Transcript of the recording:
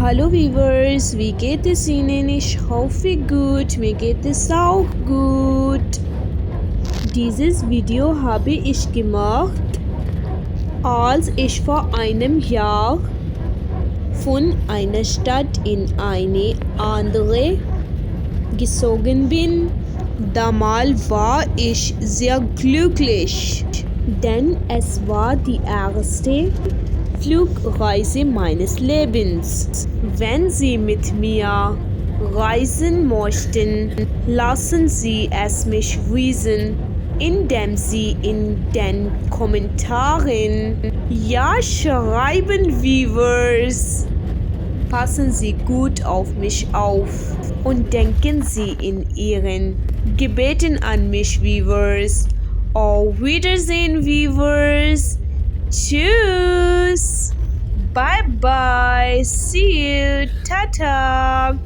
Hallo Viewers, wie geht es Ihnen? Ich hoffe gut, mir geht es auch gut. Dieses Video habe ich gemacht, als ich vor einem Jahr von einer Stadt in eine andere gezogen bin. Damals war ich sehr glücklich, denn es war die erste Flugreise meines Lebens. Wenn Sie mit mir reisen möchten, lassen Sie es mich wissen, indem Sie in den Kommentaren ja schreiben, Viewers. Passen Sie gut auf mich auf und denken Sie in Ihren Gebeten an mich, Viewers. Auf Wiedersehen, Viewers. Tschüss. Bye bye. See you. Tata.